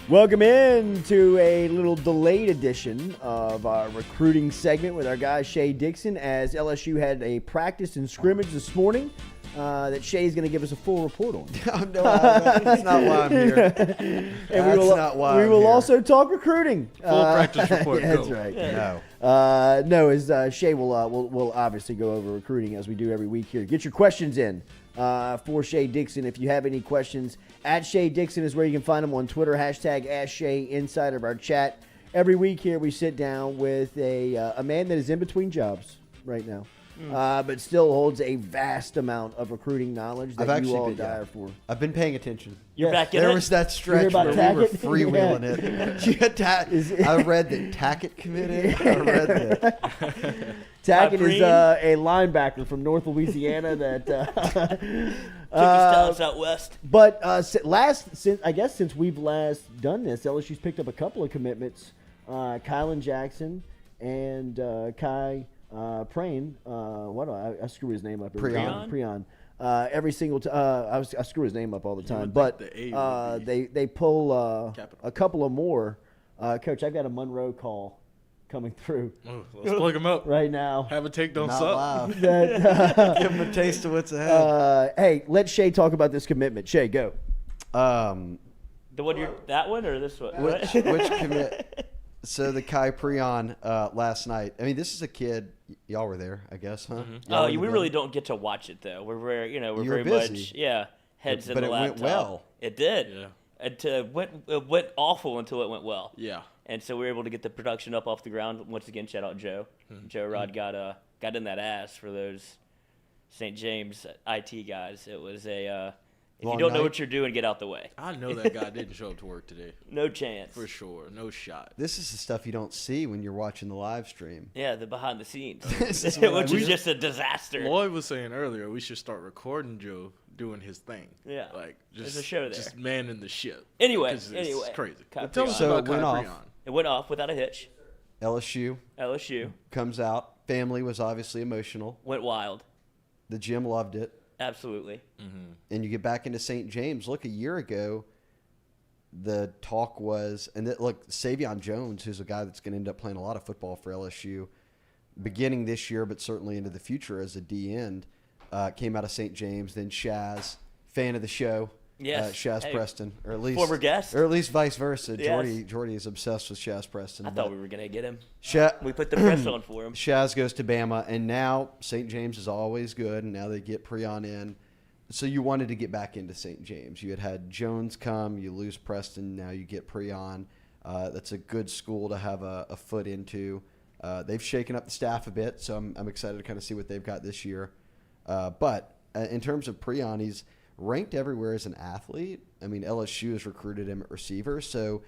Welcome in to a little delayed edition of our recruiting segment with our guy Shea Dixon, as LSU had a practice and scrimmage this morning that Shea's going to give us a full report on. No, that's not why I'm here. And we will also talk recruiting. Full practice report. That's right. No. As Shea will obviously go over recruiting as we do every week here. Get your questions in for Shea Dixon. If you have any questions, at Shea Dixon is where you can find him on Twitter. Hashtag #AskShea inside of our chat. Every week here we sit down with a man that is in between jobs right now. But still holds a vast amount of recruiting knowledge that you all dire for. I've been paying attention. You're back in There it? was that stretch where we were freewheeling Yeah. it. I read that Tackett committed. I read that. Tackett is a linebacker from North Louisiana that Took his talents out west. But since we've last done this, LSU's picked up a couple of commitments. Kylan Jackson and Kai Prean. I screw his name up. Prean. Every single time I screw his name up all the time. But they pull a couple of more. Coach, I've got a Monroe call coming through. Oh, let's plug him up right now. Have a take, don't Not suck. live. Give him a taste of what's ahead. Hey, let Shea talk about this commitment. Shea, go. The one that one or this one? Which commit? So the Kai Prean last night. I mean, this is a kid. Y'all were there, I guess, huh? Oh, we really don't get to watch it though. We're very, we're You were very busy. much, heads in the But it laptop. went well. It did. Yeah. It went awful until it went well. Yeah. And so we were able to get the production up off the ground. Once again, shout out Joe. Joe Rod got in that ass for those St. James IT guys. It was if Long you don't know night. what you're doing, get out the way. I know that guy didn't show up to work today. No chance. For sure. No shot. This is the stuff you don't see when you're watching the live stream. Yeah, the behind the scenes, This is which what is just a disaster. Lloyd was saying earlier we should start recording Joe doing his thing. Yeah. Like There's just a show there. Just manning the ship. Anyway, 'Cause it's crazy. Kai But tell Prean. us So about it went Kai off. Prean. It went off without a hitch. LSU LSU comes out. Family was obviously emotional. went wild. The gym loved it. Absolutely. And you get back into St. James. Look, a year ago, the talk was, and look, Savion Jones, who's a guy that's going to end up playing a lot of football for LSU, beginning this year, but certainly into the future as a D end, came out of St. James. Then Shaz, fan of the show, Yes. Shaz Hey, Preston, or at least former guest. or at least vice versa. Yes. Jordy is obsessed with Shaz Preston. I thought we were gonna get him. Shaz, We put the press on for him. Shaz goes to Bama, and now St. James is always good, and now they get Prean in. So you wanted to get back into St. James. You had Jones come, you lose Preston, now you get Prean. That's a good school to have a foot into. They've shaken up the staff a bit, so I'm excited to kind of see what they've got this year. But in terms of Prean, he's ranked everywhere as an athlete. I mean, LSU has recruited him at receiver, so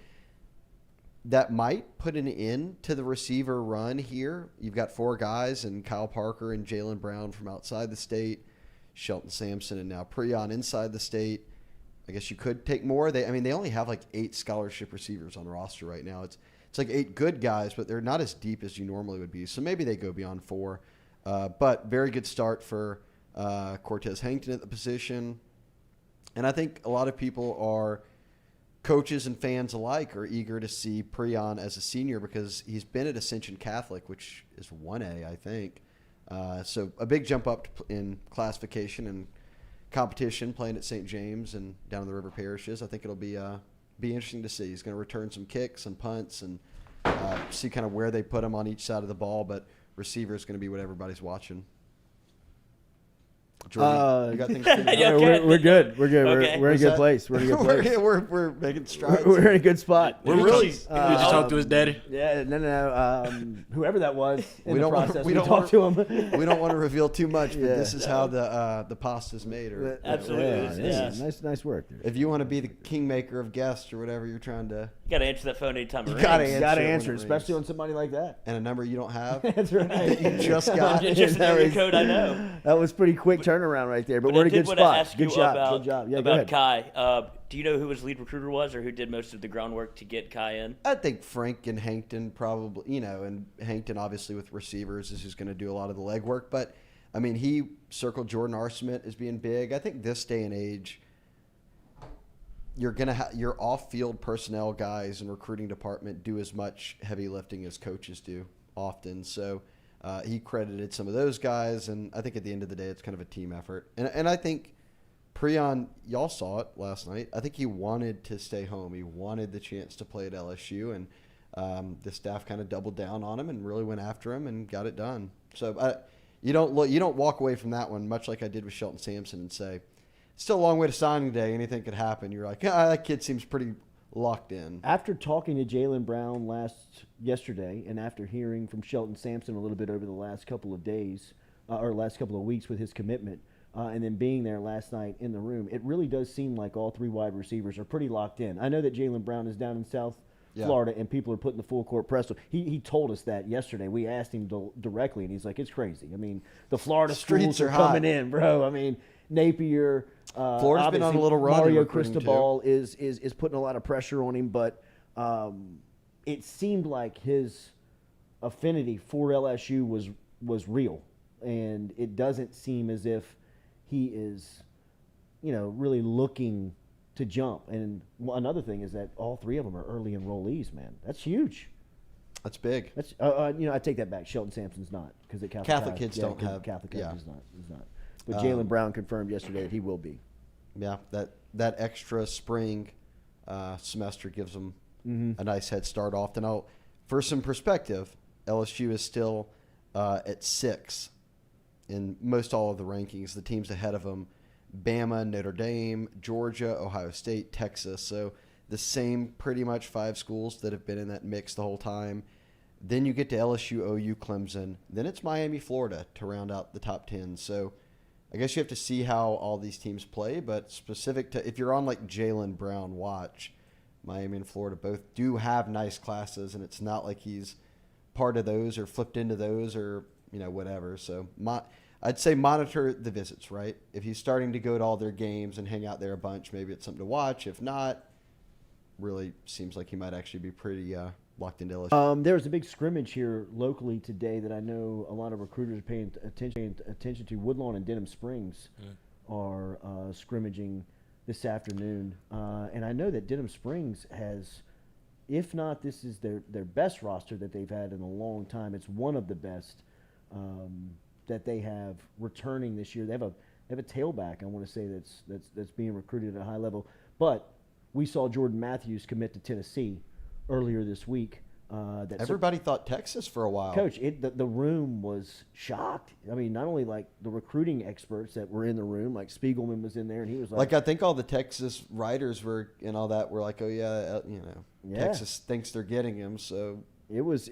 that might put an end to the receiver run here. You've got four guys, and Kyle Parker and Jalen Brown from outside the state, Shelton Sampson, and now Prean inside the state. I guess you could take more. They only have like 8 scholarship receivers on roster right now. It's like 8 good guys, but they're not as deep as you normally would be. So maybe they go beyond 4. But very good start for Cortez Hankton at the position. And I think a lot of people are, coaches and fans alike, are eager to see Prean as a senior because he's been at Ascension Catholic, which is 1A, I think. So a big jump up in classification and competition, playing at St. James and down in the River Parishes. I think it'll be interesting to see. He's going to return some kicks and punts and see kind of where they put him on each side of the ball, but receiver is going to be what everybody's watching. Jordan, you got things figured out? Yeah, We're good. We're good. Okay. We're in a good place. We're in a good place. we're making strides. We're in a good spot. Did you talk to his daddy? Yeah, no. Whoever that was in We the don't want- process, we we don't talked to him. We don't want to reveal too much, but Yeah. this is how the pasta's made. Or Absolutely. Yeah, Yeah. nice work. There. if you want to be the kingmaker of guests or whatever you're trying to, You gotta answer that phone anytime it You rings. gotta You answer got to it when answer, it especially rings. on somebody like that. and a number you don't have. That's right. that you just got. Just That the was- code I know. That was pretty quick turnaround right there, but But we're I in a did good wanna spot. ask Good you job. about, Good job. Yeah, go about ahead. Kai. Do you know who his lead recruiter was, or who did most of the groundwork to get Kai in? I think Frank and Hankton probably, and Hankton obviously with receivers is who's going to do a lot of the legwork. But, I mean, he circled Jordan R. Smith as being big. I think this day and age, your off-field personnel guys and recruiting department do as much heavy lifting as coaches do often. So he credited some of those guys, and I think at the end of the day, it's kind of a team effort. And I think Prean, y'all saw it last night. I think he wanted to stay home. He wanted the chance to play at LSU, and the staff kind of doubled down on him and really went after him and got it done. So you don't walk away from that one, much like I did with Shelton Sampson, and say, still a long way to signing day. Anything could happen. You're like, that kid seems pretty locked in. After talking to Jaylen Brown yesterday, and after hearing from Shelton Sampson a little bit over the last couple of days, or last couple of weeks with his commitment, and then being there last night in the room, it really does seem like all three wide receivers are pretty locked in. I know that Jaylen Brown is down in South Florida, and people are putting the full court press. He told us that yesterday. We asked him directly, and he's like, it's crazy. I mean, the Florida streets are coming in, bro. I mean, Napier, Florida's been on a little run. Mario Cristobal is putting a lot of pressure on him, but it seemed like his affinity for LSU was real, and it doesn't seem as if he is, really looking to jump. And another thing is that all three of them are early enrollees, man. That's huge. That's big. That's I take that back. Shelton Sampson's not, because the Catholic kids don't have. Catholic yeah. He's not. But Jaylen Brown confirmed yesterday that he will be. Yeah, that extra spring semester gives them a nice head start off. And for some perspective, LSU is still at 6 in most all of the rankings. The teams ahead of them: Bama, Notre Dame, Georgia, Ohio State, Texas. So the same pretty much 5 schools that have been in that mix the whole time. Then you get to LSU, OU, Clemson. Then it's Miami, Florida to round out the top 10. So I guess you have to see how all these teams play, but specific to if you're on like Jaylen Brown watch, Miami and Florida both do have nice classes, and it's not like he's part of those or flipped into those or whatever. So I'd say monitor the visits, right? If he's starting to go to all their games and hang out there a bunch, maybe it's something to watch. If not, really seems like he might actually be pretty locked into LSU. There was a big scrimmage here locally today that I know a lot of recruiters are paying attention to. Woodlawn and Denham Springs are scrimmaging this afternoon. And I know that Denham Springs has, if not this is their best roster that they've had in a long time, it's one of the best that they have returning this year. They have a tailback, I want to say, that's being recruited at a high level. But we saw Jordan Matthews commit to Tennessee earlier this week. Everybody thought Texas for a while. Coach, the room was shocked. I mean, not only like the recruiting experts that were in the room, like Spiegelman was in there, and he was like, I think all the Texas writers were and all that were like, oh yeah, Texas thinks they're getting him. So it was.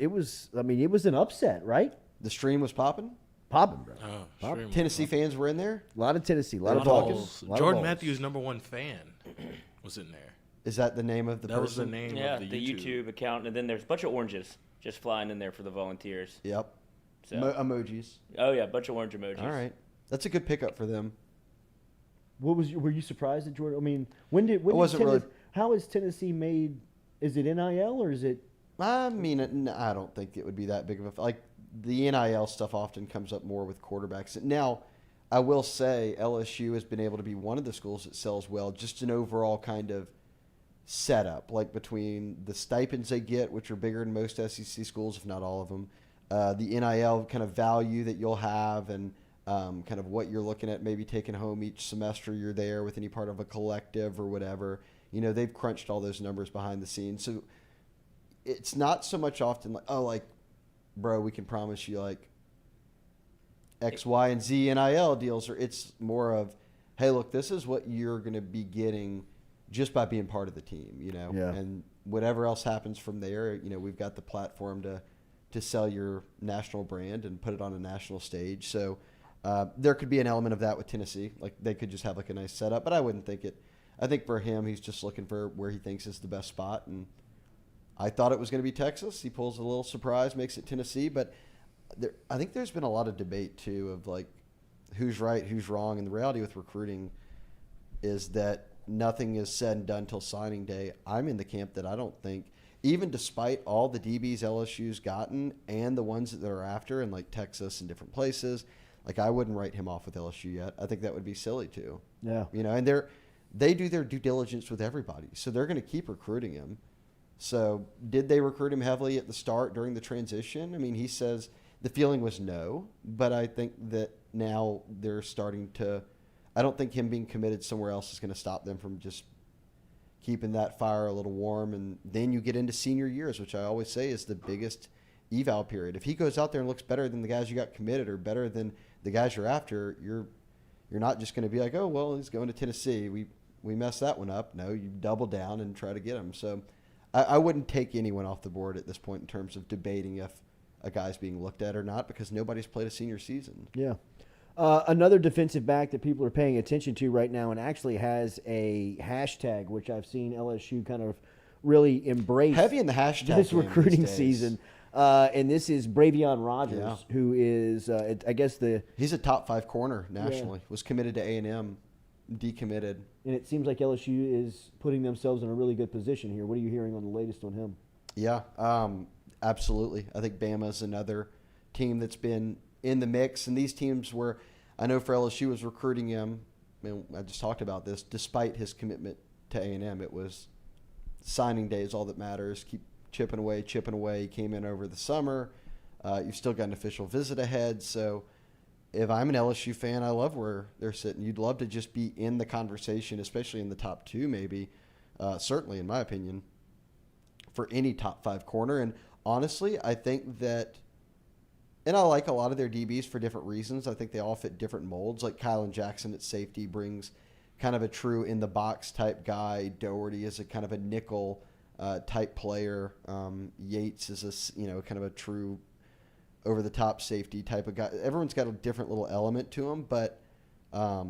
I mean, it was an upset, right? The stream was popping, bro. Popping. Tennessee fans were in there. A lot of Tennessee, a lot of balls. Jordan Matthews' #1 fan was in there. Is that the name of the person? That was the name of the YouTube account. And then there's a bunch of oranges just flying in there for the volunteers. Yep. So. Emojis. Oh, yeah, a bunch of orange emojis. All right. That's a good pickup for them. Were you surprised at Jordan? I mean, how is Tennessee made? Is it NIL or is it? I mean, I don't think it would be that big of a the NIL stuff often comes up more with quarterbacks. Now, I will say LSU has been able to be one of the schools that sells well, just an overall kind of setup, like between the stipends they get, which are bigger than most SEC schools, if not all of them, the NIL kind of value that you'll have, and kind of what you're looking at maybe taking home each semester you're there with any part of a collective or whatever. They've crunched all those numbers behind the scenes. So it's not so much often like, bro, we can promise you like X, Y, and Z NIL deals, or it's more of, hey, look, this is what you're going to be getting just by being part of the team, Yeah. And whatever else happens from there, we've got the platform to sell your national brand and put it on a national stage. So there could be an element of that with Tennessee. Like they could just have like a nice setup, but I wouldn't think it. I think for him, he's just looking for where he thinks is the best spot. And I thought it was going to be Texas. He pulls a little surprise, makes it Tennessee. But I think there's been a lot of debate too of like who's right, who's wrong. And the reality with recruiting is that nothing is said and done till signing day. I'm in the camp that I don't think, even despite all the DBs LSU's gotten and the ones that they're after in like Texas and different places, like I wouldn't write him off with LSU yet. I think that would be silly too. Yeah. And they do their due diligence with everybody. So they're going to keep recruiting him. So did they recruit him heavily at the start during the transition? I mean, he says the feeling was no, but I think that now they're starting to – I don't think him being committed somewhere else is going to stop them from just keeping that fire a little warm. And then you get into senior years, which I always say is the biggest eval period. If he goes out there and looks better than the guys you got committed or better than the guys you're after, you're not just going to be like, oh, well, he's going to Tennessee. We messed that one up. No, you double down and try to get him. So I wouldn't take anyone off the board at this point in terms of debating if a guy's being looked at or not, because nobody's played a senior season. Yeah. Another defensive back that people are paying attention to right now and actually has a hashtag, which I've seen LSU kind of really embrace. Heavy in the hashtag this game recruiting these days. season. And this is Bravion Rogers, who is, I guess he's a top 5 corner nationally. Was committed to A&M, decommitted. And it seems like LSU is putting themselves in a really good position here. What are you hearing on the latest on him? Yeah, absolutely. I think Bama's another team that's been in the mix. And these teams were, I know for LSU was recruiting him, and I just talked about this, despite his commitment to A&M. It was signing day is all that matters. Keep chipping away. He came in over the summer. You've still got an official visit ahead. So if I'm an LSU fan, I love where they're sitting. You'd love to just be in the conversation, especially in the top 2 maybe, certainly in my opinion, for any top 5 corner. And honestly, I think that, and I like a lot of their DBs for different reasons. I think they all fit different molds. Like Kylan Jackson at safety brings kind of a true in-the-box type guy. Doherty is a kind of a nickel type player. Yates is kind of a true over-the-top safety type of guy. Everyone's got a different little element to him, but I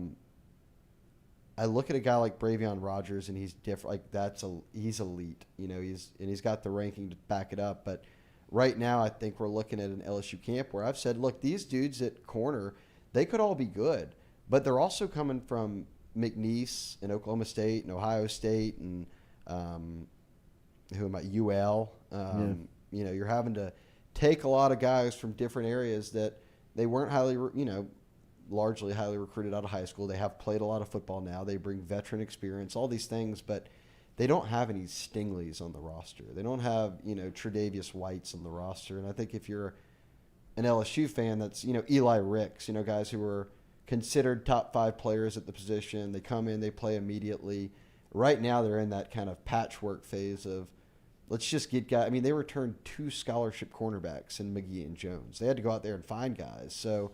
look at a guy like Bravion Rogers, and he's different. Like he's elite. He's got the ranking to back it up. But right now, I think we're looking at an LSU camp where I've said, look, these dudes at corner, they could all be good, but they're also coming from McNeese and Oklahoma State and Ohio State and UL. You're having to take a lot of guys from different areas that they weren't largely highly recruited out of high school. They have played a lot of football now. They bring veteran experience, all these things, but they don't have any Stingleys on the roster. They don't have, Tre'Davious Whites on the roster. And I think if you're an LSU fan, that's, Eli Ricks, guys who were considered top 5 players at the position. They come in, they play immediately. Right now they're in that kind of patchwork phase of, let's just get guys. I mean, they returned 2 scholarship cornerbacks in McGee and Jones. They had to go out there and find guys. So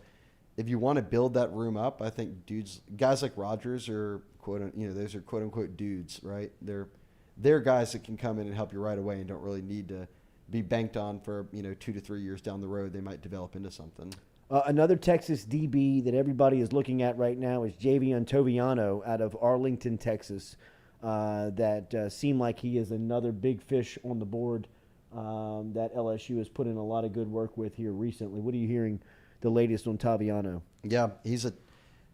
if you want to build that room up, I think guys like Rogers are those are quote unquote dudes, right? They're guys that can come in and help you right away and don't really need to be banked on for 2 to 3 years down the road. They might develop into something. Another Texas DB that everybody is looking at right now is Javion Toviano out of Arlington, Texas. That seemed like he is another big fish on the board that LSU has put in a lot of good work with here recently. What are you hearing the latest on Toviano? Yeah, he's a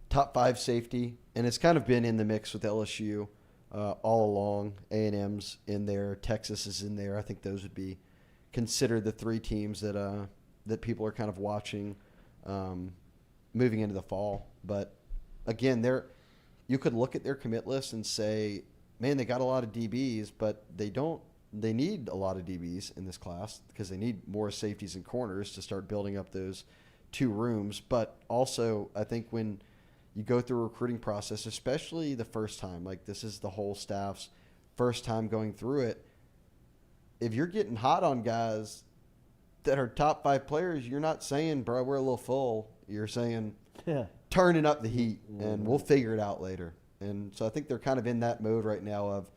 top 5 safety, and it's kind of been in the mix with LSU all along. A&M's in there, Texas is in there. I think those would be considered the 3 teams that people are kind of watching moving into the fall. But again, you could look at their commit list and say, man, they got a lot of DBs, but they need a lot of DBs in this class because they need more safeties and corners to start building up those 2 rooms. But also, I think when you go through a recruiting process, especially the first time, like this is the whole staff's first time going through it, if you're getting hot on guys that are top 5 players, you're not saying, bro, we're a little full. You're saying, turning up the heat, and we'll figure it out later. And so I think they're kind of in that mode right now of,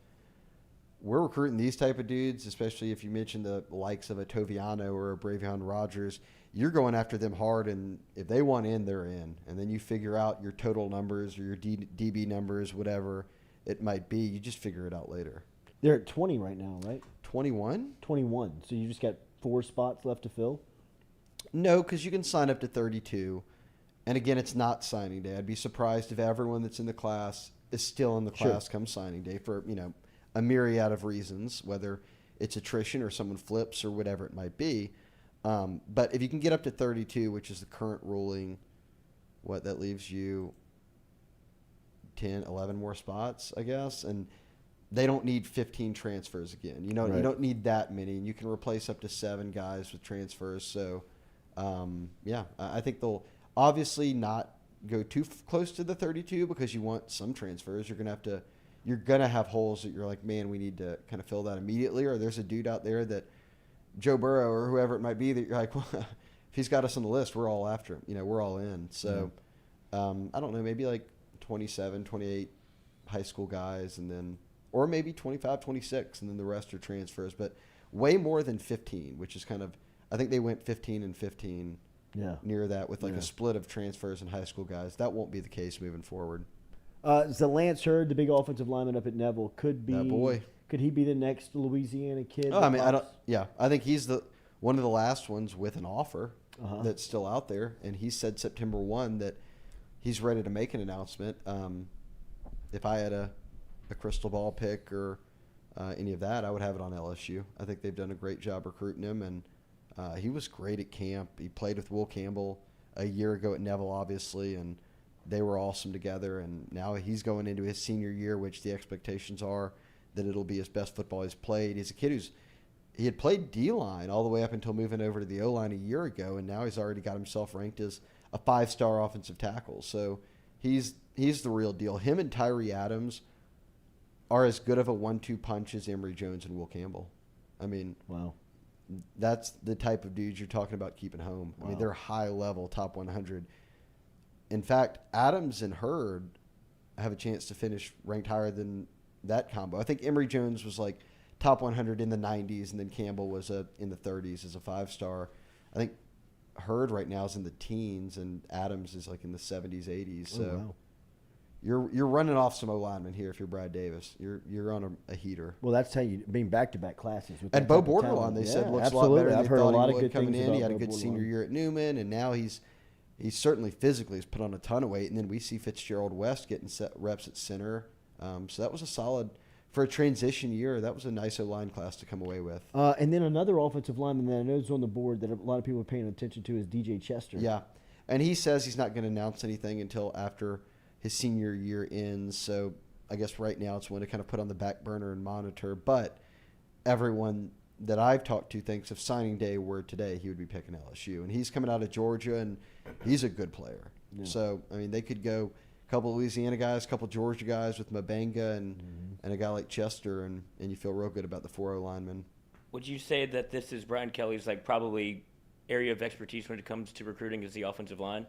we're recruiting these type of dudes, especially if you mention the likes of a Toviano or a Bravion Rogers. You're going after them hard, and if they want in, they're in. And then you figure out your total numbers or your DB numbers, whatever it might be. You just figure it out later. They're at 20 right now, right? 21? 21. So you just got 4 spots left to fill? No, because you can sign up to 32. And again, it's not signing day. I'd be surprised if everyone that's in the class is still in the class come signing day for, a myriad of reasons, whether it's attrition or someone flips or whatever it might be. But if you can get up to 32, which is the current ruling, that leaves you 10, 11 more spots, I guess. And they don't need 15 transfers again. You Right. don't need that many. And you can replace up to 7 guys with transfers. So, I think they'll obviously not go too close to the 32 because you want some transfers. You're going to have holes that you're like, man, we need to kind of fill that immediately. Or there's a dude out there that Joe Burrow or whoever it might be that you're like, well, if he's got us on the list, we're all after him. We're all in. So, I don't know, maybe like 27, 28 high school guys and then, or maybe 25, 26, and then the rest are transfers. But way more than 15, which is kind of, I think they went 15 and 15 near that with a split of transfers and high school guys. That won't be the case moving forward. So Lance Hurd, the big offensive lineman up at Neville, could be that boy. Could he be the next Louisiana kid? Oh, I mean, I think he's one of the last ones with an offer that's still out there, and he said September 1 that he's ready to make an announcement. If I had a crystal ball pick or any of that, I would have it on LSU. I think they've done a great job recruiting him, and he was great at camp. He played with Will Campbell a year ago at Neville, obviously, and they were awesome together. And now he's going into his senior year, which the expectations are that it'll be his best football he's played. He's a kid he had played D-line all the way up until moving over to the O-line a year ago, and now he's already got himself ranked as a 5-star offensive tackle. So he's the real deal. Him and Tyree Adams are as good of a 1-2 punch as Emory Jones and Will Campbell. I mean, wow, that's the type of dudes you're talking about keeping home. Wow. I mean, they're high-level, top 100. In fact, Adams and Hurd have a chance to finish ranked higher than that combo. I think Emory Jones was like top 100 in the 90s, and then Campbell was in the 30s as a 5-star. I think Hurd right now is in the teens, and Adams is like in the 70s, 80s. So wow. you're running off some O-linemen here if you're Brad Davis. You're on a heater. Well, that's how you being back-to-back closses. With And that Bo type of Bordelon, talent. they said, looks absolutely. a lot better than I've they heard a thought lot he of would good coming things in. He about had a Bo good Bordelon. senior year at Newman, and now he's certainly physically has put on a ton of weight. And then we see Fitzgerald West getting reps at center. So that was a solid – for a transition year, that was a nice O-line class to come away with. And then another offensive lineman that I know is on the board that a lot of people are paying attention to is DJ Chester. Yeah, and he says he's not going to announce anything until after his senior year ends. So I guess right now it's one to kind of put on the back burner and monitor. But everyone that I've talked to thinks if signing day were today, he would be picking LSU. And he's coming out of Georgia, and he's a good player. Yeah. So, I mean, they could go a couple of Louisiana guys, a couple of Georgia guys with Mabanga and a guy like Chester, and you feel real good about the 4-0 linemen. Would you say that this is Brian Kelly's probably area of expertise when it comes to recruiting is the offensive line?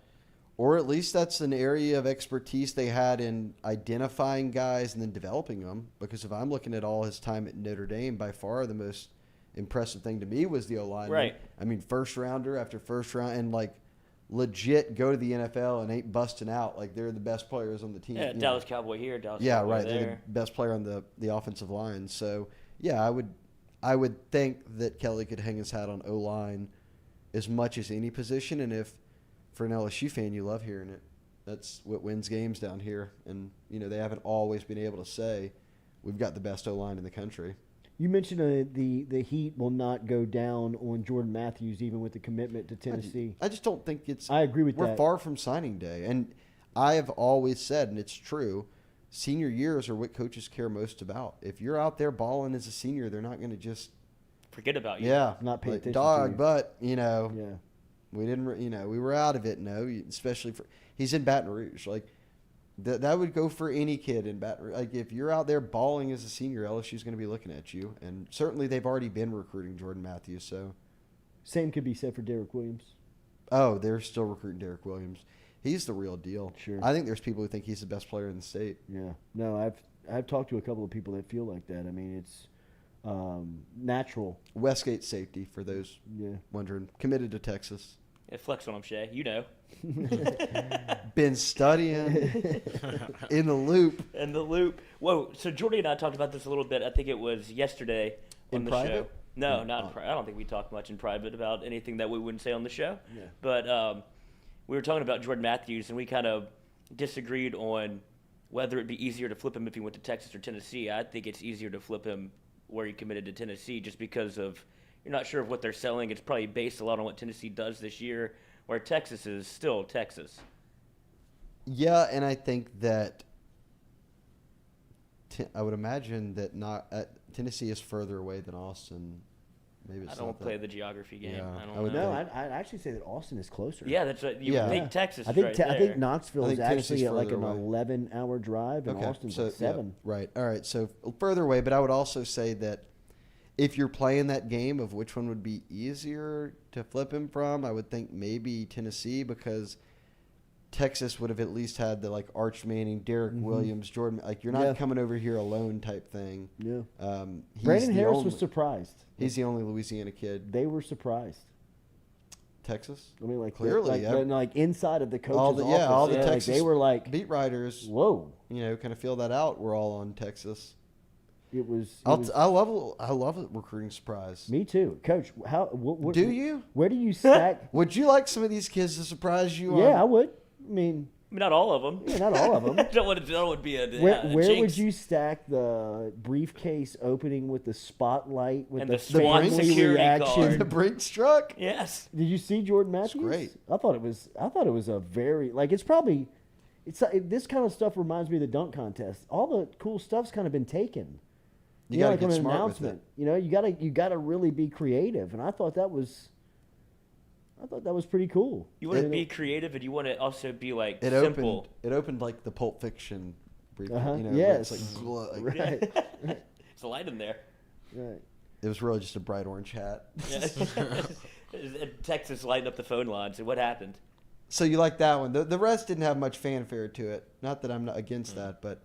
Or at least that's an area of expertise they had in identifying guys and then developing them. Because if I'm looking at all his time at Notre Dame, by far the most impressive thing to me was the O-line. Right. I mean, first rounder after first round, and legit go to the NFL and ain't busting out. They're the best players on the team. Yeah, Dallas Cowboy here, Dallas yeah, Cowboy right. there. They're the best player on the offensive line. So yeah, I would think that Kelly could hang his hat on O-line as much as any position. And if for an LSU fan, you love hearing it. That's what wins games down here. And they haven't always been able to say we've got the best O-line in the country. You mentioned the heat will not go down on Jordan Matthews even with the commitment to Tennessee. I just don't think I agree with we're that. far from signing day. And I have always said, and it's true, senior years are what coaches care most about. If you're out there balling as a senior, they're not going to just forget about you. Yeah, not pay attention dog, to you. but Yeah. we didn't. We were out of it. No, especially for he's in Baton Rouge. That would go for any kid in Baton Rouge. If you're out there balling as a senior, LSU's going to be looking at you. And certainly they've already been recruiting Jordan Matthews. So Same could be said for Derek Williams. Oh, they're still recruiting Derek Williams. He's the real deal. Sure. I think there's people who think he's the best player in the state. Yeah. No, I've talked to a couple of people that feel like that. I mean, it's natural. Westgate safety, for those wondering. Committed to Texas. Yeah, flex on him, Shea. You know. Been studying in the loop. In the loop. Whoa, so Jordy and I talked about this a little bit. I think it was yesterday on the private? show. No, not in private. I don't think we talked much in private about anything that we wouldn't say on the show. Yeah. But we were talking about Jordan Matthews, and we kind of disagreed on whether it'd be easier to flip him if he went to Texas or Tennessee. I think it's easier to flip him where he committed to Tennessee just because of you're not sure of what they're selling. It's probably based a lot on what Tennessee does this year, where Texas is still Texas. Yeah, and I think that I would imagine that Tennessee is further away than Austin. Maybe it's I don't not play that. the geography game. Yeah, I I don't would know. No, I'd actually say that Austin is closer. Yeah, that's what you Yeah. think. Texas I is think right there. I think Knoxville I is think Tennessee's actually at like further an away. 11-hour drive, and Austin's like 7. Yeah, right. All right. So further away, but I would also say that if you're playing that game of which one would be easier to flip him from, I would think maybe Tennessee, because Texas would have at least had the like Arch Manning, Derek Williams, Jordan. Like you're not coming over here alone type thing. Yeah. He's Brandon the Harris only- was surprised. He's the only Louisiana kid. They were surprised. Texas. I mean, like Clearly, like inside of the coach's all the office, all the like, Texas they were like, beat writers, "Whoa!" kind of feel that out. We're all on Texas. It was. I love a recruiting surprise. Me too, Coach. How? What, Do you? Where do you stack? Would you like some of these kids to surprise you? Yeah, I would. I mean, Not all of them. yeah, not all of them. That would be a Where jinx. would you stack the briefcase opening with the spotlight with And the the SWAT friendly security reaction? guard. the Brinks truck. Yes. Did you see Jordan Matthews? great. I thought it was a very this kind of stuff reminds me of the dunk contest. All the cool stuff's kind of been taken. You gotta like get on an smart with announcement. it. You gotta really be creative, and I thought that was pretty cool. You want to be creative, and you want to also be like It simple. opened like the Pulp Fiction. Brief, where Yes. It's like, like Right. It's a light in there. Right. it was really just a bright orange hat. Texas lighting up the phone lines. And what happened? So you like that one? The rest didn't have much fanfare to it. Not that I'm not against that, but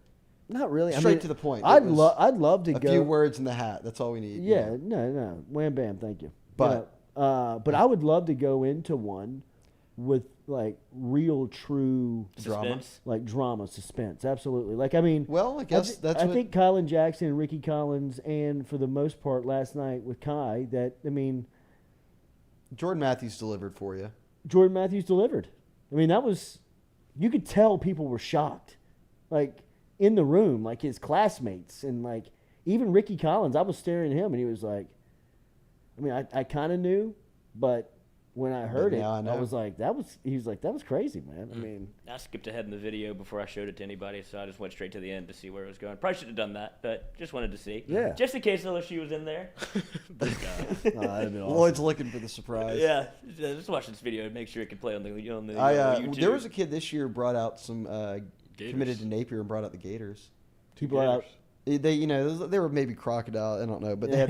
Not really. Straight to the point. I'd It was love to a go. few words in the hat. That's all we need. Yeah, no, wham bam, thank you. But- but I would love to go into one with like real, true Suspense. like drama, suspense. Absolutely. Like I mean, Well, I guess that's I what. think Kylan Jackson and Ricky Collins, and for the most part last night with Kai, that I mean, Jordan Matthews delivered for you. Jordan Matthews delivered. I mean, that was, you could tell people were shocked, like in the room, like his classmates, and like even Ricky Collins. I was staring at him, and he was like, I mean, I kind of knew, but when I heard it, now I I know. was like, he was like, that was crazy, man. I mean, I skipped ahead in the video before I showed it to anybody, so I just went straight to the end to see where it was going. Probably should have done that, but just wanted to see. Yeah. Just in case LSU was in there. This guy. that'd have been awesome. Lloyd's looking for the surprise. Yeah. Just watch this video and make sure it can play on the YouTube. There was a kid this year brought out some Gators. committed to Napier and brought out the Gators. People are out. They they were maybe crocodile. I don't know, but they had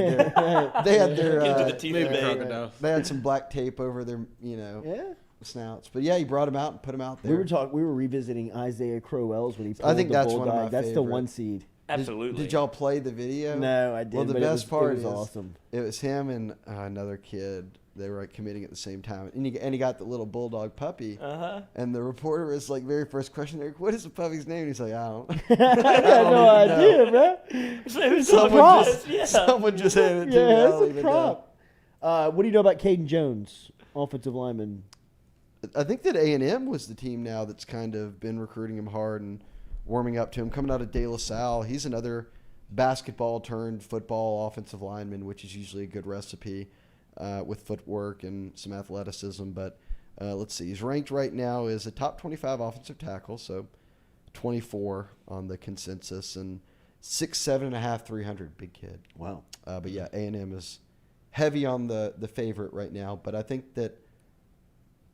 their Into the teeth Maybe of it. crocodile. they had some black tape over their Yeah. snouts. But yeah, he brought him out and put him out there. We were revisiting Isaiah Crowell's when he pulled I think the that's one of bulldog. my That's the favorite. one seed. Absolutely. Did y'all play the video? No, I didn't. Well, the but best part it was is awesome. it was him and another kid. They were like committing at the same time, and he got the little bulldog puppy. Uh-huh. And the reporter was like, very first question, they're like, what is the puppy's name? And he's like, I don't. I got no idea, bro. So who's Someone prop? just- Yeah. Someone just handed it to me. I Yeah, don't it's a even know. prop. What do you know about Caden Jones, offensive lineman? I think that A&M was the team now that's kind of been recruiting him hard and warming up to him. Coming out of De La Salle, he's another basketball turned football offensive lineman, which is usually a good recipe with footwork and some athleticism. But let's see, he's ranked right now as a top 25 offensive tackle, so 24 on the consensus, and 6'7.5", 300, big kid. Wow. But yeah, A&M is heavy on the favorite right now. But I think that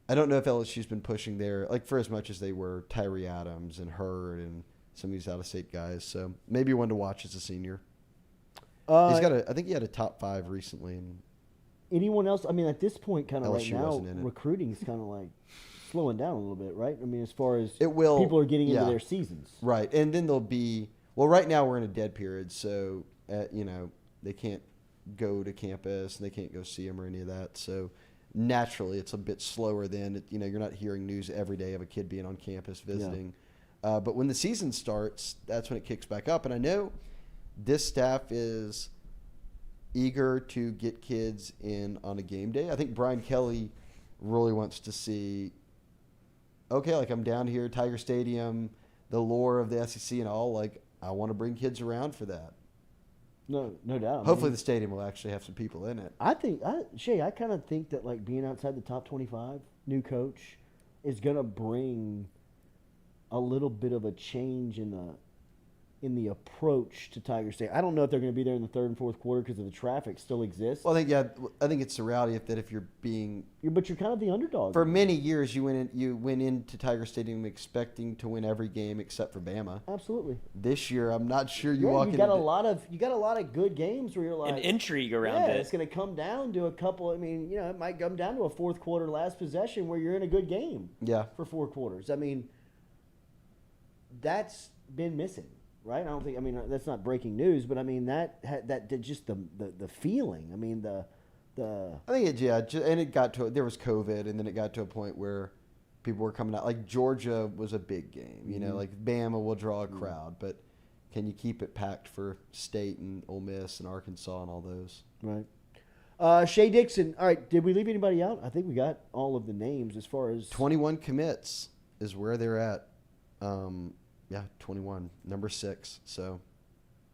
I don't know if LSU's been pushing there like for as much as they were Tyree Adams and Hurd and some of these out-of-state guys. So maybe one to watch as a senior. I think he had a top 5 recently. And Anyone else? I mean, at this point, kind of right LSU now, wasn't in it. recruiting's kind of like slowing down a little bit, right? I mean, as far as It will, people are getting yeah. into their seasons. right, and then there'll be right now we're in a dead period, so they can't go to campus and they can't go see him or any of that. So naturally, it's a bit slower. Then you're not hearing news every day of a kid being on campus visiting. But when the season starts, that's when it kicks back up. And I know this staff is eager to get kids in on a game day. I think Brian Kelly really wants to see, okay, like I'm down here, Tiger Stadium, the lore of the SEC and all, like I want to bring kids around for that. No doubt. Hopefully the stadium will actually have some people in it. I think, Shea, I kind of think that like being outside the top 25, new coach, is going to bring a little bit of a change in in the approach to Tiger State. I don't know if they're going to be there in the third and fourth quarter because of the traffic still exists. Well, I think it's the reality that if you're being But you're kind of the underdog. for many years, you went into Tiger Stadium expecting to win every game except for Bama. Absolutely. This year, I'm not sure You walk got into you got a lot of good games where you're like An intrigue around yeah, it. it's going to come down to a couple. I mean, it might come down to a fourth quarter last possession where you're in a good game. Yeah. For 4 quarters. I mean, that's been missing. Right, I don't think. I mean, that's not breaking news, but I mean that just the feeling. I mean the. I think and it got to there was COVID, and then it got to a point where people were coming out. Like Georgia was a big game, like Bama will draw a crowd, but can you keep it packed for State and Ole Miss and Arkansas and all those? Right. Shea Dixon. All right, did we leave anybody out? I think we got all of the names as far as 21 commits is where they're at. Yeah, 21, number 6. So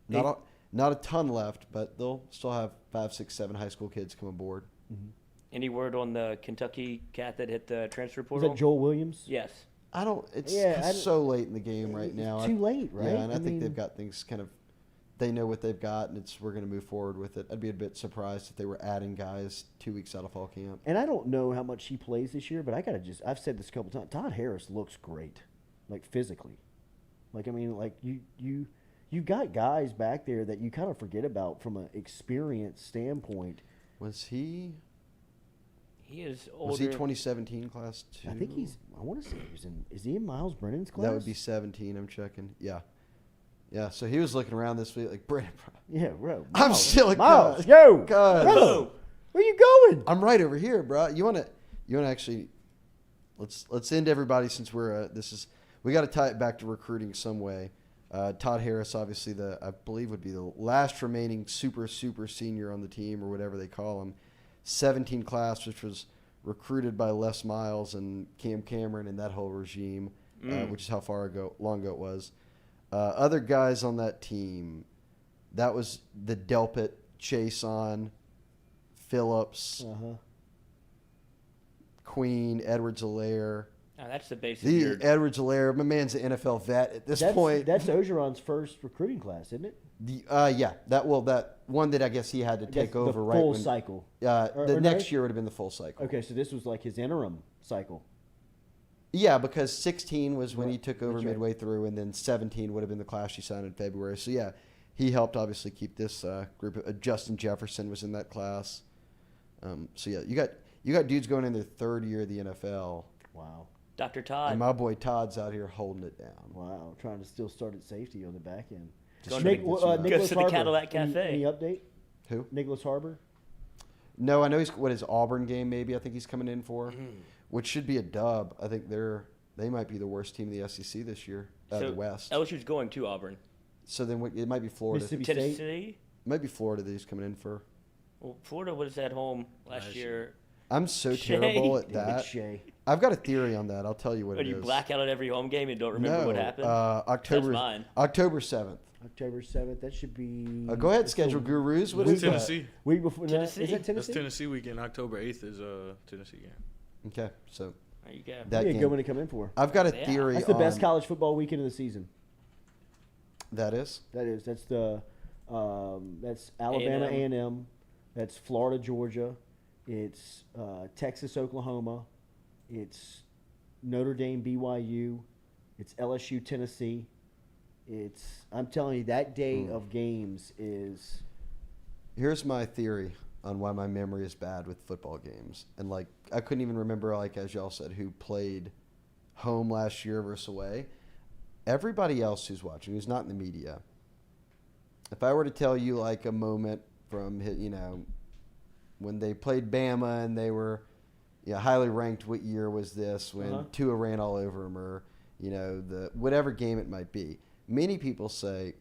not a ton left, but they'll still have 5, 6, 7 high school kids come aboard. Mm-hmm. Any word on the Kentucky cat that hit the transfer is portal? that Joel Williams? Yes. I don't. It's Yeah, so late in the game right now. It's too late, right? Yeah, and I mean, think they've got things kind of. They know what they've got, and we're going to move forward with it. I'd be a bit surprised if they were adding guys 2 weeks out of fall camp. And I don't know how much he plays this year, but I've said this a couple times. Todd Harris looks great, like physically. Like I mean, like you got guys back there that you kind of forget about from an experience standpoint. Was he? He is older. Was he 2017 class 2? I think I want to say is he in Miles Brennan's class? That would be 17. I'm checking. Yeah. Yeah. So he was looking around this week like Brennan. Yeah, bro. I'm still a Miles. God. Yo, God. bro, where you going? I'm right over here, bro. You want to actually? Let's end everybody since we're we got to tie it back to recruiting some way. Todd Harris, obviously I believe would be the last remaining super senior on the team or whatever they call him. 17 class, which was recruited by Les Miles and Cam Cameron and that whole regime, which is how long ago it was. Other guys on that team, that was the Delpit, Chason, Phillips, Queen, Edwards-Alaire. Oh, that's the basic. Edwards-Alaire, my man's an NFL vet at this point. That's Ogeron's first recruiting class, isn't it? Yeah, that one that I guess he had to take over the right full when, cycle. The next year would have been the full cycle. Okay, so this was like his interim cycle. Yeah, because 16 was when he took over That's right. midway through, and then 17 would have been the class he signed in February. So yeah, he helped obviously keep this group. Justin Jefferson was in that class. So yeah, you got dudes going in their third year of the NFL. Wow. Dr. Todd. And my boy Todd's out here holding it down. Wow, trying to still start at safety on the back end. Just Nicholas Goes to the Harbor. Cadillac Cafe. Any update? Who? Nicholas Harbor? No, I know he's his Auburn game maybe I think he's coming in for, which should be a dub. I think they might be the worst team in the SEC this year, So the West. LSU's going to Auburn. So then it might be Florida. Mississippi Tennessee. State? It might be Florida that he's coming in for. Well, Florida was at home last year. I'm so Shea. terrible at Damn it, that. Shea. I've got a theory on that. I'll tell you what But it you is. black out at every home game and don't remember what happened? October, That's mine. October 7th. October 7th. That should be. Go ahead, that's schedule the gurus. What week is that? Tennessee. Week before. Tennessee? Is that That's Tennessee? Tennessee weekend. October 8th is Tennessee game. Okay, so There you go. that Yeah, game. good one to come in for. I've got a Yeah. theory. That's the best on- college football weekend of the season. That is. That is. That's the. That's Alabama A&M. A&M. That's Florida Georgia. It's Texas Oklahoma. It's Notre Dame BYU. It's LSU Tennessee. I'm telling you, that day of games is. Here's my theory on why my memory is bad with football games, and I couldn't even remember, as y'all said, who played home last year versus away. Everybody else who's watching, who's not in the media, if I were to tell you a moment from when they played Bama and they were highly ranked, what year was this when Tua ran all over them, or the whatever game it might be. Many people say,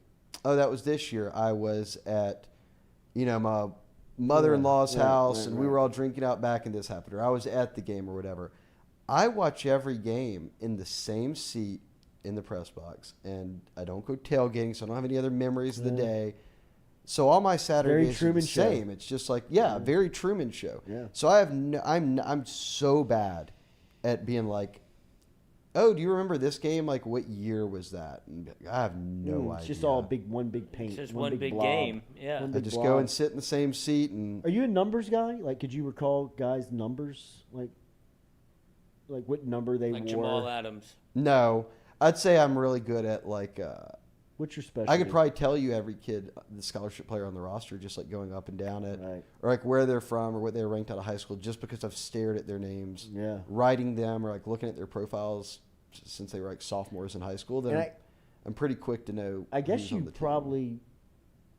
"Oh, that was this year. I was at my mother-in-law's house and we were all drinking out back and this happened, or I was at the game or whatever." I watch every game in the same seat in the press box, and I don't go tailgating, so I don't have any other memories of the day. So all my Saturdays are the Truman Show. same. It's just very Truman Show. Yeah. So I'm so bad at being oh, do you remember this game? Like, what year was that? And I have no idea. It's just all one big paint. It's just one big blob, game. Yeah. one I big just blob. go and sit in the same seat and Are you a numbers guy? Like, could you recall guys' numbers? Like what number they Like wore? Jamal Adams. no. I'd say I'm really good at like. What's your specialty? I could probably tell you every kid, the scholarship player on the roster, just like going up and down it, Right. or like where they're from or what they were ranked out of high school, just because I've stared at their names, Yeah. writing them or like looking at their profiles since they were like sophomores in high school. Then And I'm pretty quick to know. I guess who's on you the team. probably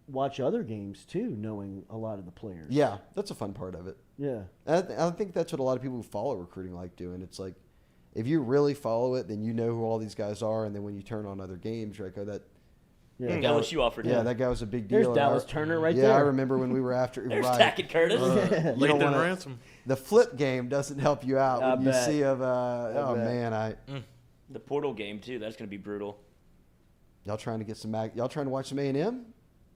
watch other games too, knowing a lot of the players. Yeah, that's a fun part of it. Yeah. I think that's what a lot of people who follow recruiting like doing. It's like, if you really follow it, then you know who all these guys are, and then when you turn on other games, you're like, oh, that. Yeah. LSU offered Yeah, him. that guy was a big deal. There's And Dallas Turner right yeah, there. I remember when we were after. There's right. Tackett Curtis. You don't Lathan wanna- Ransom. The flip game doesn't help you out I when you bet. see of. bet. Man, The portal game too. That's going to be brutal. y'all trying to get some y'all trying to watch some A&M,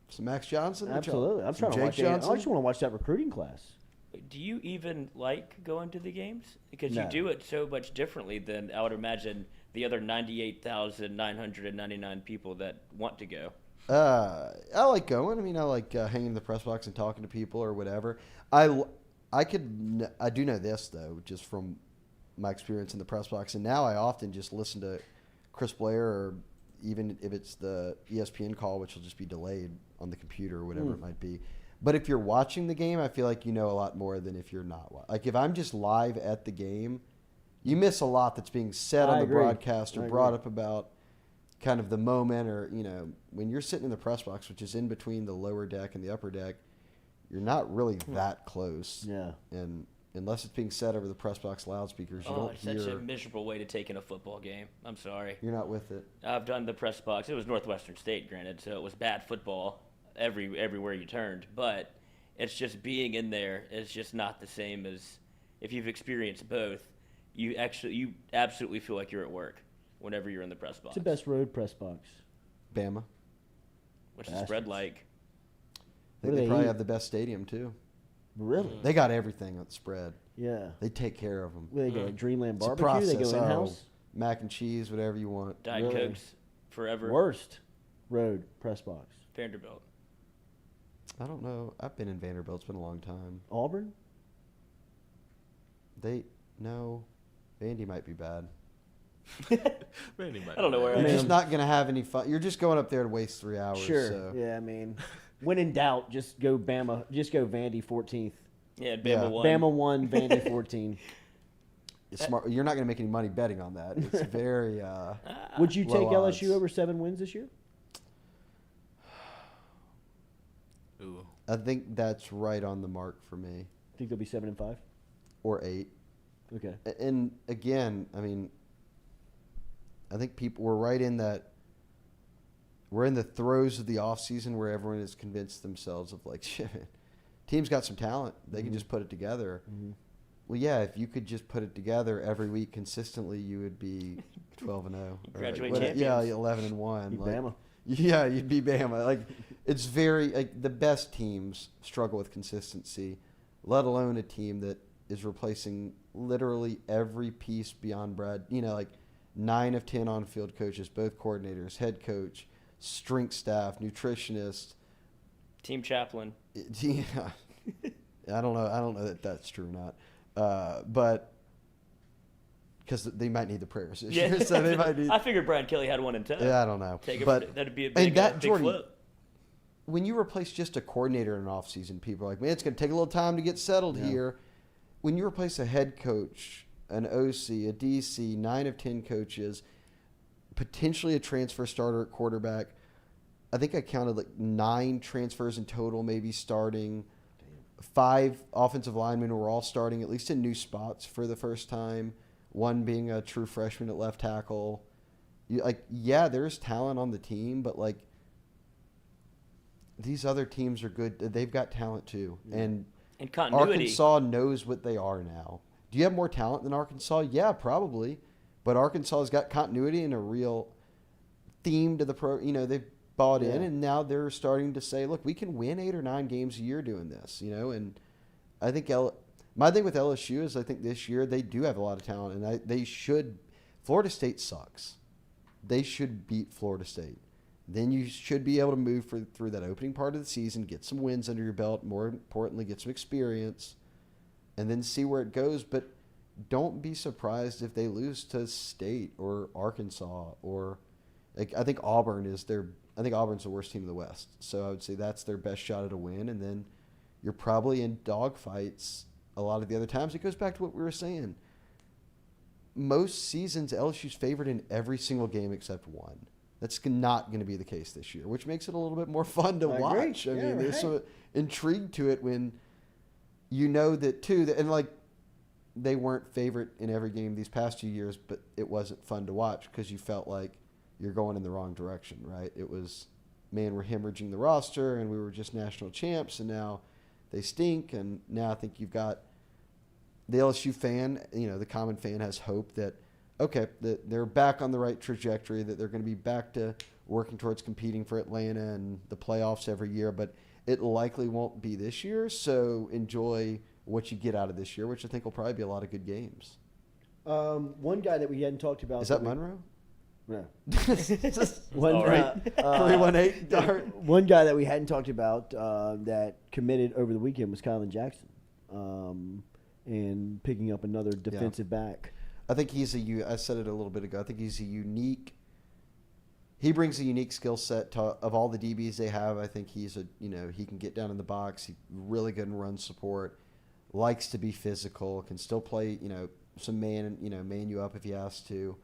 some Max Johnson. What y'all- Absolutely. I'm some trying to watch Jake that. I Johnson? just want to watch that recruiting class. Do you even like going to the games? Because No. you do it so much differently than I would imagine the other 98,999 people that want to go. I like going. I mean, I like hanging in the press box and talking to people or whatever. I do know this though, just from my experience in the press box, and now I often just listen to Chris Blair, or even if it's the ESPN call, which will just be delayed on the computer or whatever it might be. But if you're watching the game, I feel like you know a lot more than if you're not. Like if I'm just live at the game, you miss a lot that's being said on I the agree. broadcast or I brought agree. up about kind of the moment, or when you're sitting in the press box, which is in between the lower deck and the upper deck, you're not really that close. Yeah. And unless it's being said over the press box loudspeakers, you Oh, don't it's hear. such a miserable way to take in a football game. I'm sorry. You're not with it. I've done the press box. It was Northwestern State, granted, so it was bad football everywhere you turned. But it's just being in there is just not the same as if you've experienced both. You absolutely feel like you're at work whenever you're in the press box. It's the best road press box. Bama. What's the spread like? I What think do they they probably eat? have the best stadium too. Really? They got everything on the spread. Yeah. They take care of them. Where they go, like Dreamland It's a Barbecue? They process. go in-house? Mac and cheese, whatever you want. Diet Really? Cokes forever. Worst road press box. Vanderbilt. I don't know. I've been in Vanderbilt. It's been a long time. Auburn? Vandy might be bad. Man, I don't know where You're I just am. not going to have any fun. You're just going up there to waste 3 hours. Sure. So. Yeah, I mean, when in doubt, just go Bama. Just go Vandy 14th. Yeah, Bama Yeah. won. Bama 1, Vandy 14. It's smart. You're not going to make any money betting on that. It's very. Would you take Low LSU odds. over 7 wins this year? Ooh. I think that's right on the mark for me. Think they'll be 7 and 5? Or 8. Okay. And again, I mean, I think we're right in that. We're in the throes of the offseason where everyone is convinced themselves of like, shit, man, team's got some talent. They can just put it together. Mm-hmm. Well, yeah, if you could just put it together every week consistently, you would be 12-0. Graduate Yeah, champions. 11-1. Be Like, Bama. yeah, you'd be Bama. Like, it's very like the best teams struggle with consistency, let alone a team that is replacing literally every piece beyond Brad. 9 of 10 on-field coaches, both coordinators, head coach, strength staff, nutritionist. Team chaplain. Yeah, I don't know that that's true or not, but because they might need the prayers this year, so they might need. I figured Brian Kelly had one in tow. Yeah, I don't know. Take it. But That'd be a and big, that, big Jordy, flip. when you replace just a coordinator in an offseason, people are like, man, it's going to take a little time to get settled here. When you replace a head coach, an OC, a DC, 9 of 10 coaches, potentially a transfer starter at quarterback, I think I counted like 9 transfers in total, maybe starting. 5 offensive linemen were all starting at least in new spots for the first time. 1 being a true freshman at left tackle. There's talent on the team, but like these other teams are good. They've got talent too, and continuity. Arkansas knows what they are now. Do you have more talent than Arkansas? Yeah, probably, but Arkansas has got continuity and a real theme to the pro. They've bought in, and now they're starting to say, look, we can win 8 or 9 games a year doing this, and I think my thing with LSU is I think this year they do have a lot of talent, and they should Florida State sucks. They should beat Florida State. Then you should be able to move through that opening part of the season, get some wins under your belt, more importantly, get some experience, and then see where it goes. But don't be surprised if they lose to State or Arkansas or I think Auburn's the worst team in the West. So I would say that's their best shot at a win, and then you're probably in dogfights a lot of the other times. It goes back to what we were saying. Most seasons, LSU's favored in every single game except one. That's not going to be the case this year, which makes it a little bit more fun to watch. I mean, there's some intrigue to it when you know that, too. And, like, they weren't favorite in every game these past 2 years, but it wasn't fun to watch because you felt like you're going in the wrong direction, right? It was, man, we're hemorrhaging the roster, and we were just national champs, and now they stink. And now I think you've got the LSU fan, the common fan has hope that, okay, that they're back on the right trajectory, that they're going to be back to working towards competing for Atlanta and the playoffs every year, but it likely won't be this year. So enjoy what you get out of this year, which I think will probably be a lot of good games. One guy that we hadn't talked about. Is that Monroe? No. All right. 318 Dart. One guy that we hadn't talked about that committed over the weekend was Kylan Jackson, and picking up another defensive back. I think I said it a little bit ago. I think he brings a unique skill set of all the DBs they have. I think he can get down in the box. He's really good in run support, likes to be physical, can still play, some man you up if he has to,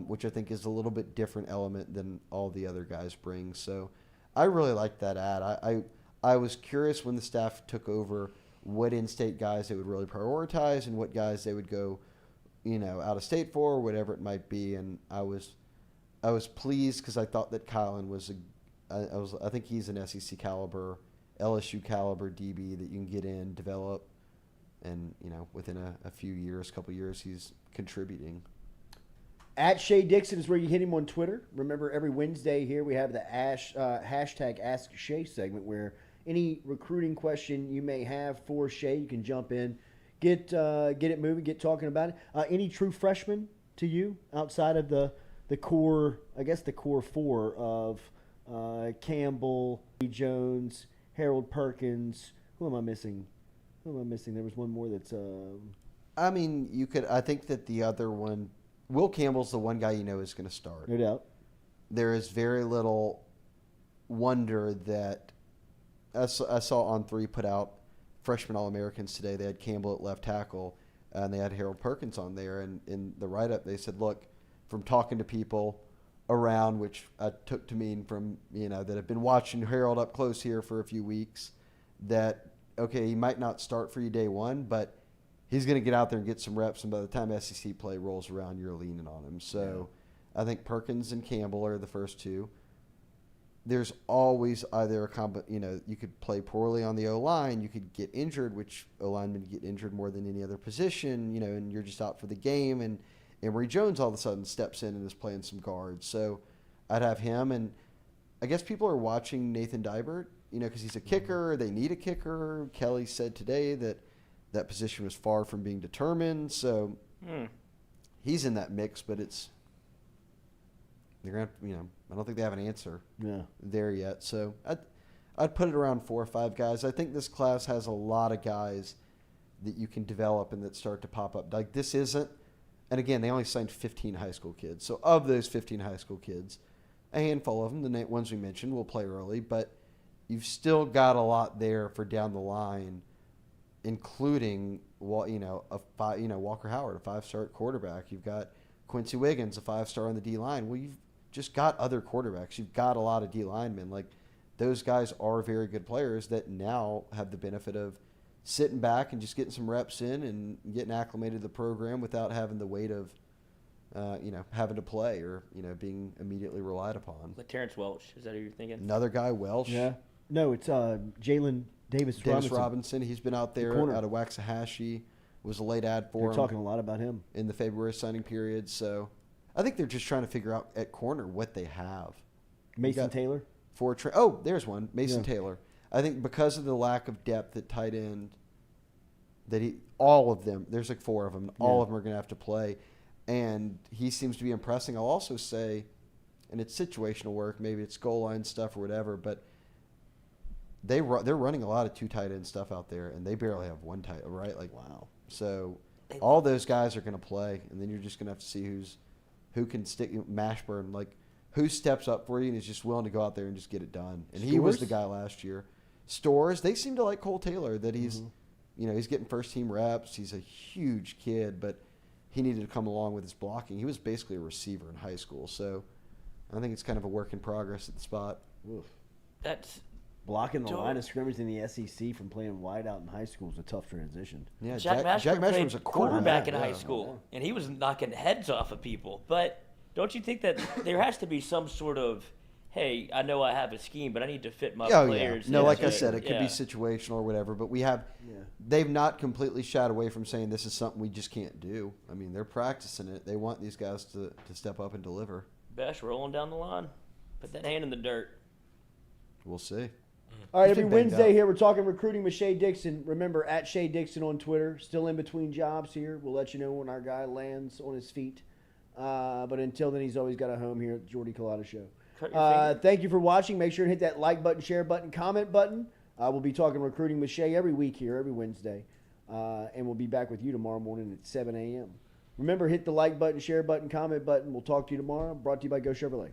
which I think is a little bit different element than all the other guys bring. So I really like that ad. I was curious when the staff took over what in-state guys they would really prioritize and what guys they would go, out of state for, or whatever it might be. And I was pleased because I thought that Kylan I think he's an SEC caliber, LSU caliber DB that you can get in, develop, and within a couple years, he's contributing. At Shea Dixon is where you hit him on Twitter. Remember, every Wednesday here we have the hashtag Ask Shea segment where any recruiting question you may have for Shea, you can jump in, get it moving, get talking about it. Any true freshmen to you outside of the core, I guess the core four of Campbell, Jones, Harold Perkins. Who am I missing? There was one more that's. I think that the other one, Will Campbell's the one guy is going to start. No doubt. There is very little wonder that I saw On3 put out freshman All-Americans today. They had Campbell at left tackle, and they had Harold Perkins on there. And in the write-up, they said, look, from talking to people around, which I took to mean from, that have been watching Harold up close here for a few weeks, that, okay, he might not start for you day one, but he's going to get out there and get some reps, and by the time SEC play rolls around, you're leaning on him. So I think Perkins and Campbell are the first two. There's always either you could play poorly on the O-line, you could get injured, which O-linemen get injured more than any other position, and you're just out for the game, and Emory Jones all of a sudden steps in and is playing some guards. So I'd have him, and I guess people are watching Nathan Dibert, because he's a kicker. They need a kicker. Kelly said today that position was far from being determined. So he's in that mix, but they're going to, I don't think they have an answer there yet. So I'd put it around 4 or 5 guys. I think this class has a lot of guys that you can develop and that start to pop up. Like this isn't, and again, they only signed 15 high school kids. So of those 15 high school kids, a handful of them, the ones we mentioned, will play early, but you've still got a lot there for down the line, including Walker Howard, a 5-star quarterback. You've got Quincy Wiggins, a 5-star on the D line. Well, you've just got other quarterbacks. You've got a lot of D linemen. Like those guys are very good players that now have the benefit of sitting back and just getting some reps in and getting acclimated to the program without having the weight of having to play or being immediately relied upon. Like Terrence Welch, is that who you're thinking? Another guy, Welch. Yeah. No, it's Jalen Davis Robinson. He's been out there out of Waxahachie. Was a late ad for him. They're talking a lot about him in the February signing period. So I think they're just trying to figure out at corner what they have. Mason Taylor? There's one. Mason Taylor. I think because of the lack of depth at tight end, all of them, there's like 4 of them, all of them are going to have to play. and he seems to be impressing. I'll also say, and it's situational work, maybe it's goal line stuff or whatever, but they're running a lot of 2 tight end stuff out there, and they barely have 1 tight, right? Like, Wow. So all those guys are going to play, and then you're just going to have to see who can stick. Mashburn, like, who steps up for you and is just willing to go out there and just get it done. And he was the guy last year. Stores, they seem to like Cole Taylor, that he's, he's getting first team reps. He's a huge kid, but he needed to come along with his blocking. He was basically a receiver in high school, so I think it's kind of a work in progress at the spot. Oof. That's Blocking the line of scrimmage in the SEC from playing wide out in high school is a tough transition. Yeah, Jack Mashburn played was a quarterback in yeah. high school, and he was knocking heads off of people. But don't you think that there has to be some sort of, hey, I know I have a scheme, but I need to fit my players. Yeah. No, like I into said, it could be situational or whatever, but they've not completely shied away from saying this is something we just can't do. I mean, they're practicing it. They want these guys to step up and deliver. Besh rolling down the line. Put that hand in the dirt. We'll see. All right, He's every been banged Wednesday up. here we're talking recruiting with Shea Dixon. Remember, at Shea Dixon on Twitter. Still in between jobs here. We'll let you know when our guy lands on his feet. But until then, he's always got a home here at the Jordy Culotta Show. Cut your finger. Thank you for watching. Make sure to hit that like button, share button, comment button. We'll be talking recruiting with Shea every week here, every Wednesday. And we'll be back with you tomorrow morning at 7 a.m. Remember, hit the like button, share button, comment button. We'll talk to you tomorrow. Brought to you by Go Chevrolet.